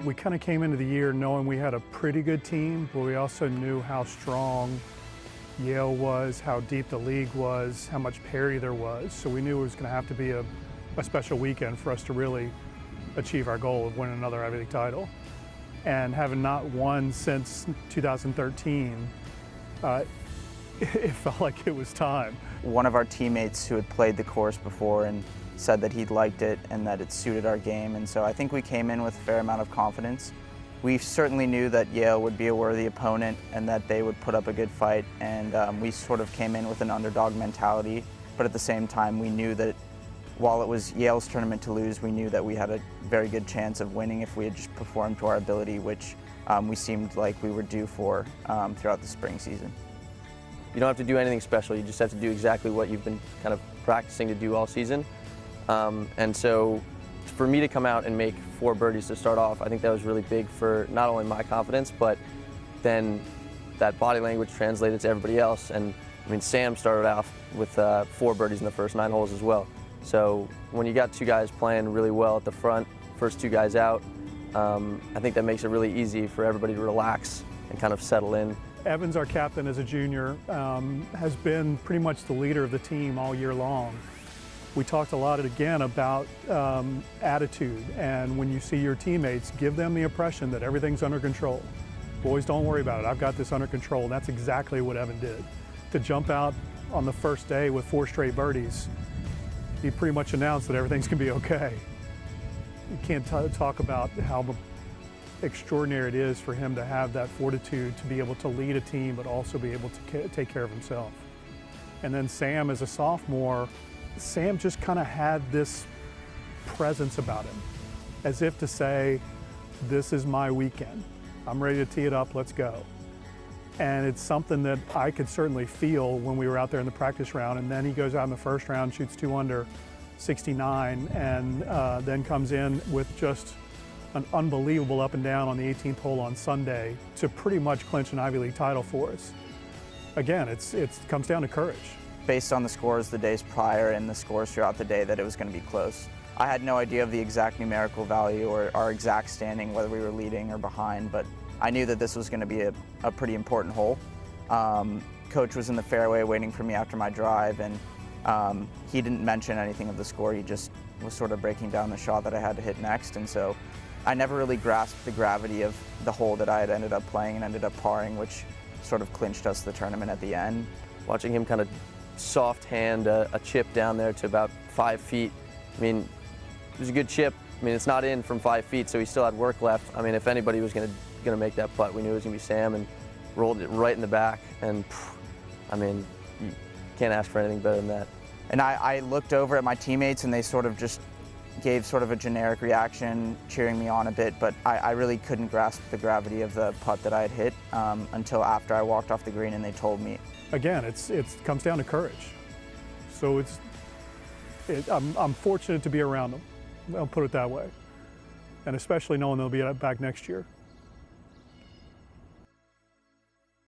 We kind of came into the year knowing we had a pretty good team, but we also knew how strong Yale was, how deep the league was, how much parity there was. So we knew it was going to have to be a special weekend for us to really achieve our goal of winning another Ivy League title. And having not won since 2013, it felt like it was time. One of our teammates who had played the course before and said that he'd liked it and that it suited our game, and so I think we came in with a fair amount of confidence. We certainly knew that Yale would be a worthy opponent and that they would put up a good fight, and we sort of came in with an underdog mentality, but at the same time we knew that while it was Yale's tournament to lose, we knew that we had a very good chance of winning if we had just performed to our ability, which we seemed like we were due for throughout the spring season. You don't have to do anything special, you just have to do exactly what you've been kind of practicing to do all season. And so for me to come out and make 4 birdies to start off, I think that was really big for not only my confidence, but then that body language translated to everybody else. And I mean, Sam started off with 4 birdies in the first 9 holes as well. So when you got 2 guys playing really well at the front, first 2 guys out, I think that makes it really easy for everybody to relax and kind of settle in. Evans, our captain as a junior, has been pretty much the leader of the team all year long. We talked a lot again about attitude, and when you see your teammates, give them the impression that everything's under control. Boys, don't worry about it. I've got this under control. And that's exactly what Evan did. To jump out on the first day with 4 straight birdies, he pretty much announced that everything's going to be okay. You can't talk about how extraordinary it is for him to have that fortitude to be able to lead a team but also be able to take care of himself. And then Sam, as a sophomore, Sam just kind of had this presence about him, as if to say, this is my weekend. I'm ready to tee it up, let's go. And it's something that I could certainly feel when we were out there in the practice round. And then he goes out in the first round, shoots 2 under, 69, and then comes in with just an unbelievable up and down on the 18th hole on Sunday to pretty much clinch an Ivy League title for us. Again, it comes down to courage. Based on the scores the days prior and the scores throughout the day, that it was going to be close. I had no idea of the exact numerical value or our exact standing, whether we were leading or behind, but I knew that this was going to be a pretty important hole. Coach was in the fairway waiting for me after my drive, and he didn't mention anything of the score. He just was sort of breaking down the shot that I had to hit next, and so I never really grasped the gravity of the hole that I had ended up playing and ended up parring, which sort of clinched us the tournament at the end. Watching him kind of soft hand a chip down there to about 5 feet, I mean, it was a good chip. I mean, it's not in from 5 feet, so he still had work left. I mean, if anybody was going to make that putt, we knew it was going to be Sam, and rolled it right in the back. And I mean, you can't ask for anything better than that. And I looked over at my teammates, and they sort of just gave sort of a generic reaction, cheering me on a bit, but I really couldn't grasp the gravity of the putt that I had hit until after I walked off the green and they told me. Again, it comes down to courage. So I'm fortunate to be around them. I'll put it that way. And especially knowing they'll be back next year.